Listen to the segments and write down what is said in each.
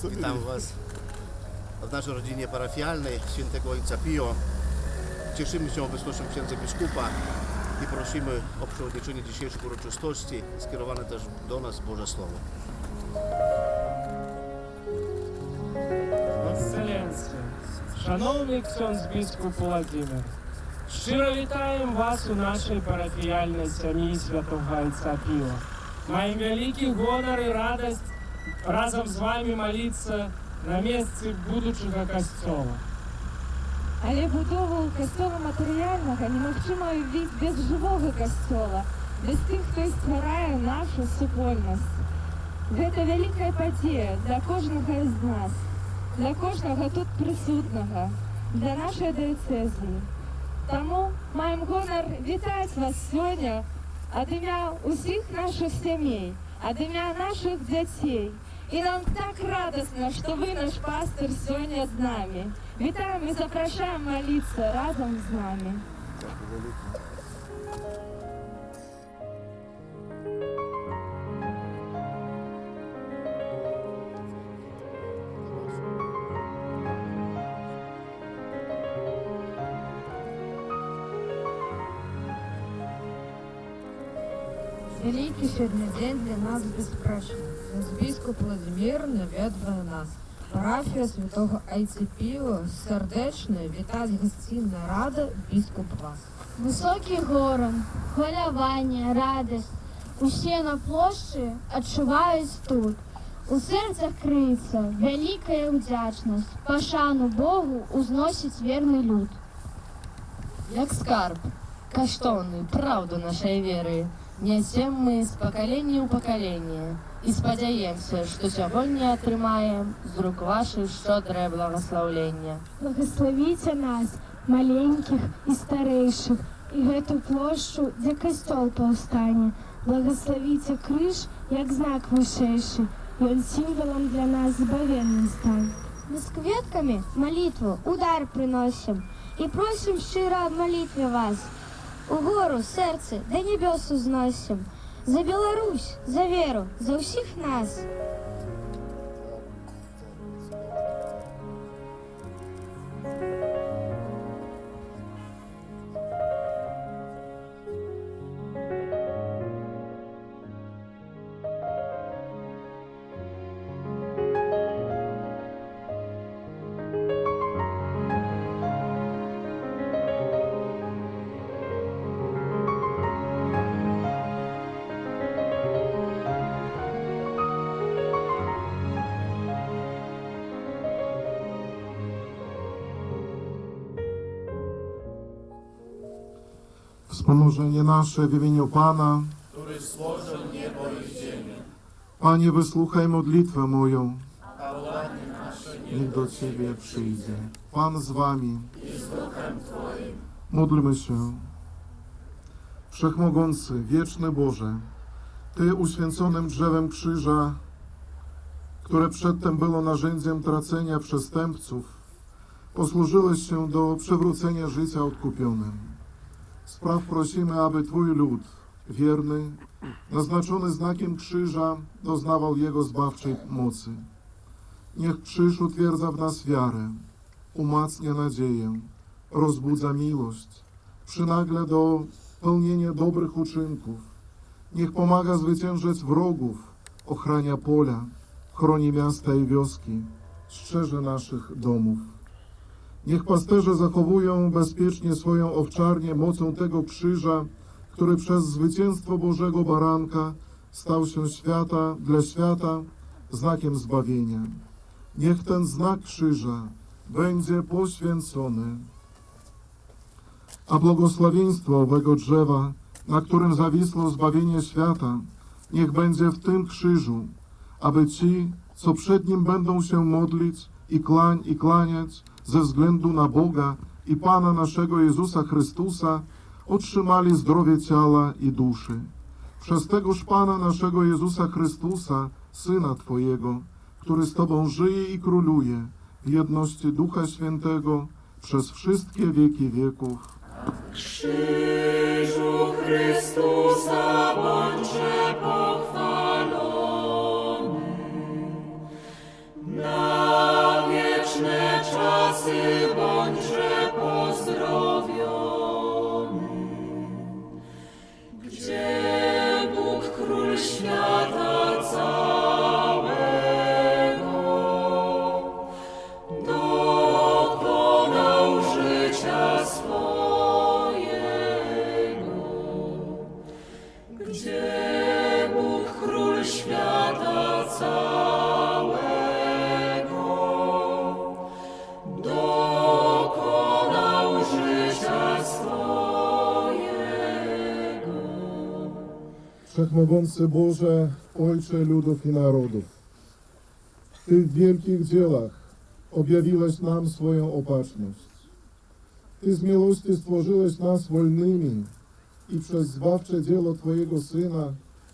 Witam Was w naszej rodzinie parafialnej świętego Ojca Pio. Cieszymy się obecnością księdza biskupa i prosimy o przewodniczenie dzisiejszych uroczystości, skierowane też do nas Boże Słowo. Ekscelencjo, шановний ksiądz biskup Володимир, щиро вітаємо вас у нашій парафіяльній сім'ї Святого Отця Піо. Маємо великий гонор і радість разом з вами молитися на місці будучого костьола. Але будову костьола матеріального немагчыма ўявіць без жывога касцёла, без тых, хто стварае нашу супольнасць. Гэта вялікая падзея для кожнага з нас, для кожнага тут прысутнага, для нашай дыяцэзіі. Таму маем гонар вітаць вас сёння ад імя ўсіх нашых сямей, ад імя нашых дзяцей. І нам так радостно, что вы наш пастырь сегодня с нами. Витаем и запрошаем молиться разом с нами. Великий сьогодні день для нас безпечний. Біскуп Владимир навідує нас. Парафія святого Айцепіо сердечно вітать гостинна рада біскуп вас. Високий гором, хвилювання, радість. Усі на площі відчувають тут. У серцях криється велика вдячність. Пошану Богу узносить вірний люд. Як скарб, каштовний, правду нашої віри, несем ми з покоління у покоління і сподіваємося, що сьогодні отримаємо з рук ваших щедре благословення. Благословите нас, маленьких і старейших, і гэту площу, де костьол повстане. Благословите крыш, як знак вышэйшы, і он символом для нас збавенный стань. Мы с кветками молитву, удар приносим и просим щиро об молитве вас. Угору, серце, до небес узносим. За Беларусь, за веру, за всіх нас. Wspomożenie nasze w imieniu Pana, Który stworzył niebo i ziemię, Panie, wysłuchaj modlitwę moją, niech do Ciebie przyjdzie. Pan z Wami. Módlmy się. Wszechmogący, wieczny Boże, Ty uświęconym drzewem krzyża, które przedtem było narzędziem tracenia przestępców, posłużyłeś się do przywrócenia życia odkupionym. Spraw prosimy, aby Twój lud, wierny, naznaczony znakiem krzyża, doznawał Jego zbawczej mocy. Niech krzyż utwierdza w nas wiarę, umacnia nadzieję, rozbudza miłość, przynagla do pełnienia dobrych uczynków. Niech pomaga zwyciężać wrogów, ochrania pola, chroni miasta i wioski, strzeże naszych domów. Niech pasterze zachowują bezpiecznie swoją owczarnię mocą tego krzyża, który przez zwycięstwo Bożego Baranka stał się dla świata znakiem zbawienia. Niech ten znak krzyża będzie poświęcony, a błogosławieństwo owego drzewa, na którym zawisło zbawienie świata, niech będzie w tym krzyżu, aby ci, co przed nim będą się modlić i kłaniać, ze względu na Boga i Pana naszego Jezusa Chrystusa, otrzymali zdrowie ciała i duszy. Przez tegoż Pana naszego Jezusa Chrystusa, Syna Twojego, który z Tobą żyje i króluje w jedności Ducha Świętego przez wszystkie wieki wieków. Krzyżu Chrystusa bądźże pochwalony. pracy bądźże pozdrowiony. Gdzie Bóg Król świata całego dokonał życia swojego. Gdzie Bóg Król świata całego dokonał życia swojego. Wszechmogący Boże, Ojcze ludów i narodów, Ty w wielkich dziełach objawiłeś nam swoją opatrzność. Ty z miłości stworzyłeś nas wolnymi i przez zbawcze dzieło Twojego Syna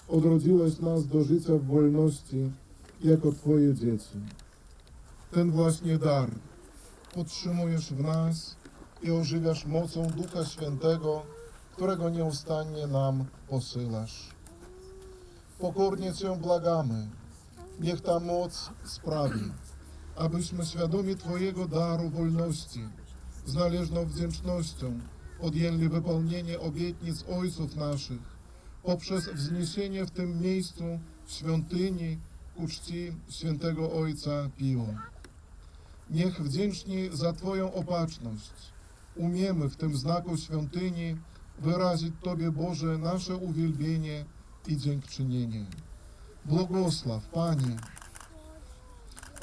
odrodziłeś nas do życia w wolności jako Twoje dzieci. Ten właśnie dar podtrzymujesz w nas i ożywiasz mocą Ducha Świętego, którego nieustannie nam posyłasz. Pokornie Cię błagamy, niech ta moc sprawi, abyśmy świadomi Twojego daru wolności, z należną wdzięcznością podjęli wypełnienie obietnic ojców naszych poprzez wzniesienie w tym miejscu świątyni ku czci świętego Ojca Pio. Niech wdzięczni za Twoją opatrzność umiemy w tym znaku świątyni wyrazić Tobie, Boże, nasze uwielbienie i dziękczynienie. Błogosław, Panie,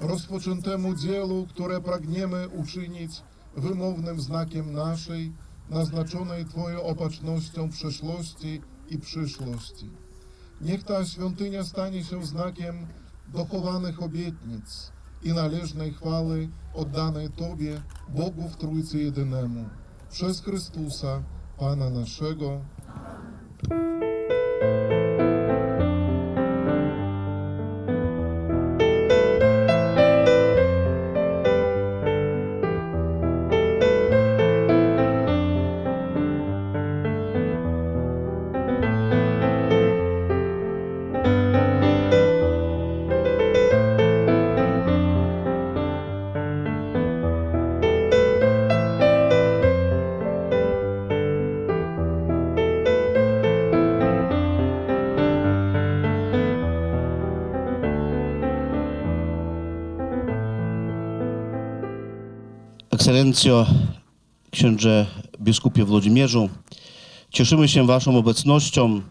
rozpoczętemu dziełu, które pragniemy uczynić wymownym znakiem naszej, naznaczonej Twoją opatrznością przeszłości i przyszłości. Niech ta świątynia stanie się znakiem dochowanych obietnic i należnej chwały oddanej Tobie, Bogu w Trójcy Jedynemu, przez Chrystusa, Pana naszego. Ekscelencjo, księże biskupie Włodzimierzu, cieszymy się Waszą obecnością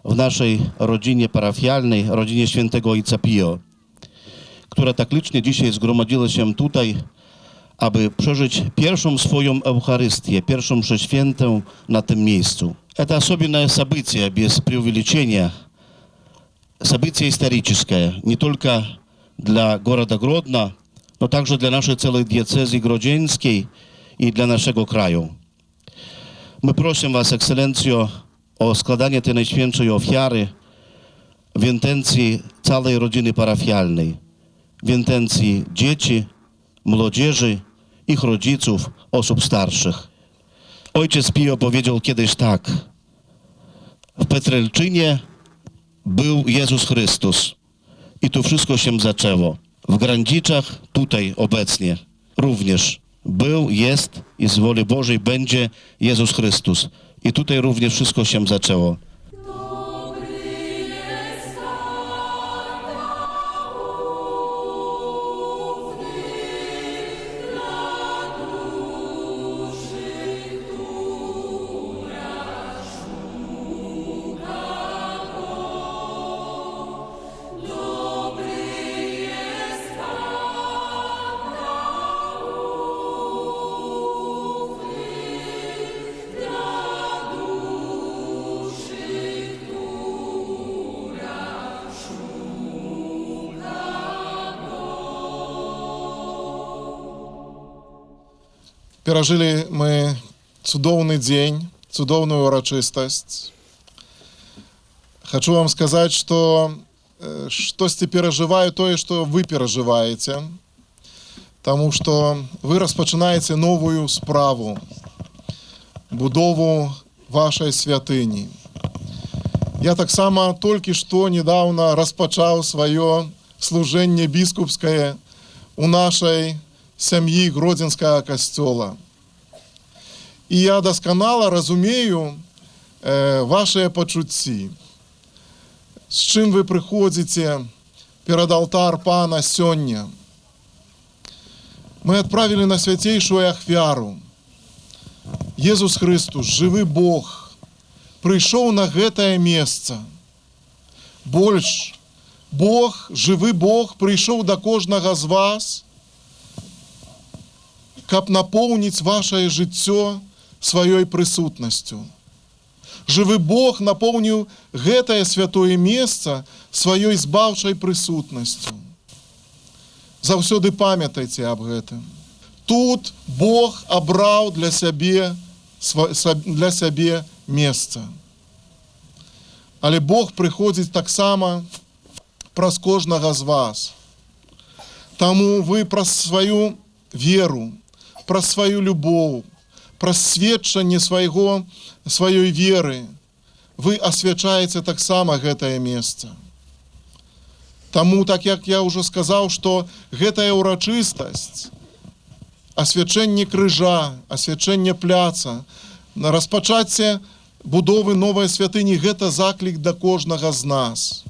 w naszej rodzinie parafialnej, rodzinie świętego Ojca Pio, która tak licznie dzisiaj zgromadziła się tutaj, aby przeżyć pierwszą swoją Eucharystię, pierwszą mszę świętą na tym miejscu. Это особенное событие, без преувеличения, событие историческое, не только для города Гродно, но также для нашей целой диецезии Grodzieńskiej i dla naszego kraju. My prosimy Was, Ekscelencjo, o składanie tej najświętszej ofiary w intencji całej rodziny parafialnej, w intencji dzieci, młodzieży, ich rodziców, osób starszych. Ojciec Pio powiedział kiedyś tak: w Petrelczynie był Jezus Chrystus i tu wszystko się zaczęło. W Grandziczach, tutaj obecnie, również był, jest i z woli Bożej będzie Jezus Chrystus. I tutaj również wszystko się zaczęło. Пережили ми цудовний день, цудовную урочистость. Хочу вам сказать, что штосьці переживаю тое, што вы переживаете, тому што вы распачынаеце новую справу, будову вашай святыні. Я таксама толькі што недавно распачаў сваё служэнне біскупскае у нашай сям'і Гродзенскага касцёла. І я дасканала разумею вашыя пачуцці. З чым вы прыходзіце перад алтар Пана сёння. Мы адправілі на свяцейшую ахвяру. Езус Христус, жывы Бог, прыйшоў на гэтае месца. Больш, Бог, жывы Бог, прыйшоў да кожнага з вас, каб напоўніць вашае жыццё сваёй прысутнасцю. Жывы Бог напоўніў гэтае святое месца сваёй збаўчай прысутнасцю. Заўсёды памятайце аб гэтым. Тут Бог абраў для сябе месца. Але Бог прыходзіць таксама праз кожнага з вас. Таму вы праз сваю веру, праз сваю любоў, праз сведчанне сваёй веры вы асвячаеце таксама гэтае месца. Таму, так як я ўжо сказаў, што гэтая ўрачыстасць, асвячэнне крыжа, асвячэнне пляца, распачацце будовы новай святыні, гэта заклік да кожнага з нас.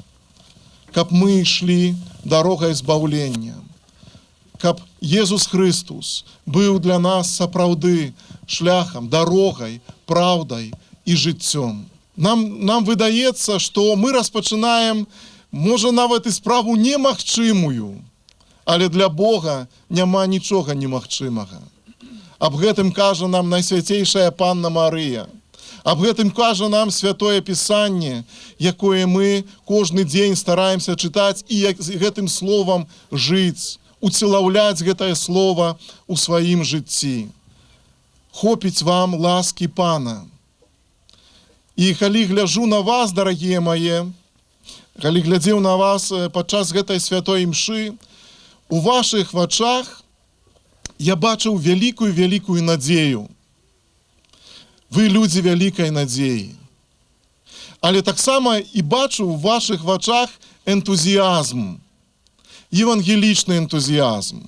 Каб мы ішлі дарогай збаўлення. Каб Езус Христус быў для нас сапраўды шляхам, дарогай, праўдай і жыццём. Нам выдаецца, што мы распачынаем, можа, нават і справу немагчымую, але для Бога няма нічога немагчымага. Аб гэтым кажа нам Найсвяцейшая Панна Марыя. Аб гэтым кажа нам Святое Пісанне, якое мы кожны дзень стараемся чытаць і гэтым словам жыць, уцелаўляць гэтае слово ў сваім жыцці. Хопіць вам ласкі Пана. І калі гляджу на вас, дарагія мае, калі глядзеў на вас падчас гэтай святой імшы, у вашых вачах я бачыў вялікую надзею. Вы людзі вялікай надзеі. Але таксама і бачу у вашых вачах энтузіязм, евангелічны энтузіязм.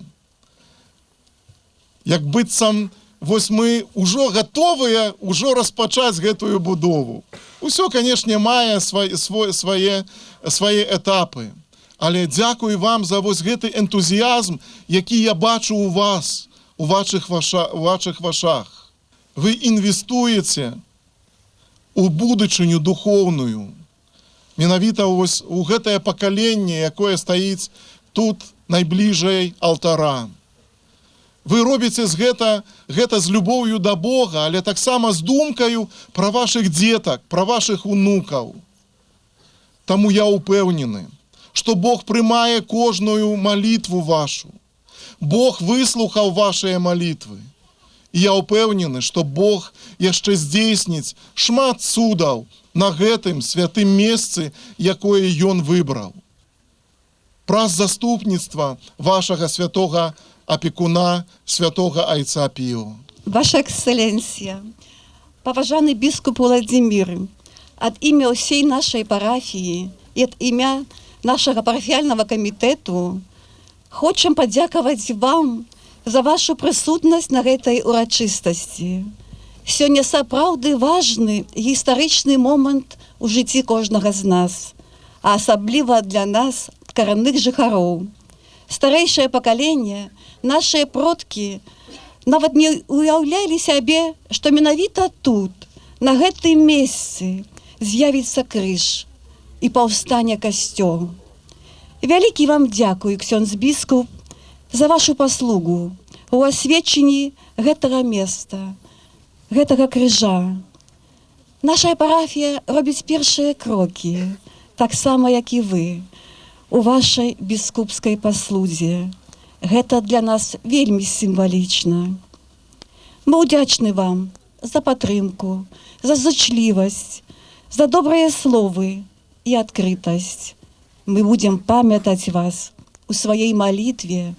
Як быццам, вось мы ўжо гатовыя распачаць гэтую будову. Усё, канешне, мае свае этапы. Але дзякую вам за вось гэты энтузіязм, які я бачу у вас, у вашых вачах. Вы інвестуеце у будучыню духоўную. Менавіта вось у гэтае пакаленне, якое стаіць тут найбліжэй алтара. Вы робіце гэта з любоўю да Бога, але таксама з думкаю пра вашых дзетак, пра вашых унукаў. Таму я ўпэўнены, што Бог прымае кожную малітву вашу. Бог выслухаў вашыя малітвы. І я ўпэўнены, што Бог яшчэ здзейсніць шмат цудаў на гэтым святым месцы, якое Ён выбраў. Праз заступніцтва вашага святога опекуна, святого Айца Піо. Ваша Экселленция, поважанный бискуп Владимир, от имя всей нашей парафии и от имя нашего парафіяльного комитету хочем подяковать вам за вашу присутность на этой урочистости. Сёння сапраўды важны гістарычны момант у жыцці кожнага з нас, а асабліва для нас, карэнных жыхароў. Старэйшае пакаленне, нашыя продкі нават не уяўлялі сябе, што менавіта тут, на гэтым месцы, з'явіцца крыж і паўстане касцёл. Вялікі вам дзякуй, ксёндз біскуп, за вашу паслугу у асвечанні гэтага места, гэтага крыжа. Наша парафія робіць першыя крокі, таксама, як і вы, у вашай біскупскай паслузе. Гэта для нас вельмі сімвалічна. Мы удзячны вам за падтрымку, за зычлівасць, за добрыя словы і адкрытасць. Мы будзем памятаць вас у сваёй малітве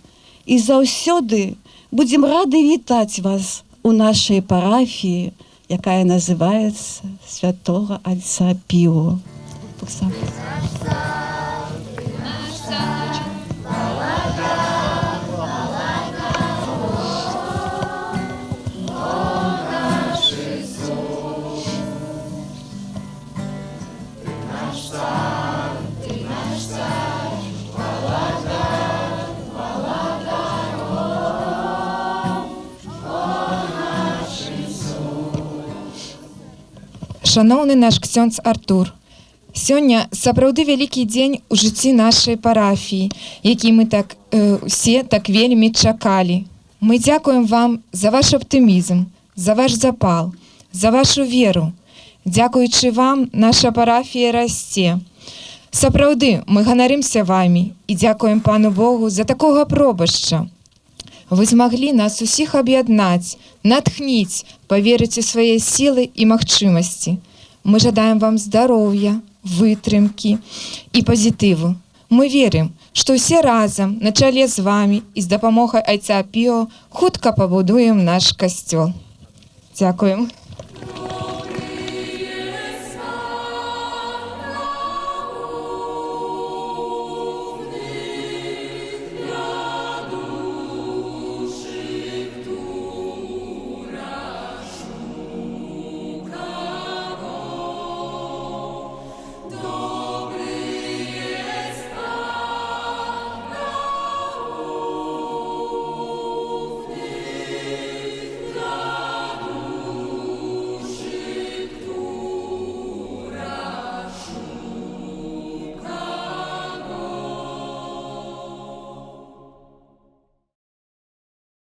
і заўсёды будзем рады вітаць вас у нашай парафіі, якая называецца Святога Айца Піо. шаноўны наш ксёндз Артур. Сёння сапраўды вялікі дзень у жыцці нашай парафіі, які мы усе так вельмі чакалі. Мы дзякуем вам за ваш аптымізм, за ваш запал, за вашу веру. Дзякуючы вам наша парафія расце. Сапраўды, мы ганарымся вамі і дзякуем Пану Богу за такога пробашча. Вы змаглі нас усіх аб'яднаць, натхніць, паверыць у свае сілы і магчымасці. Мы жадаем вам здароўя, вытрымкі і пазітыву. Мы верым, што ўсе разам на чале з вамі і з дапамогай айца Піо хутка пабудуем наш касцёл. Дзякуем.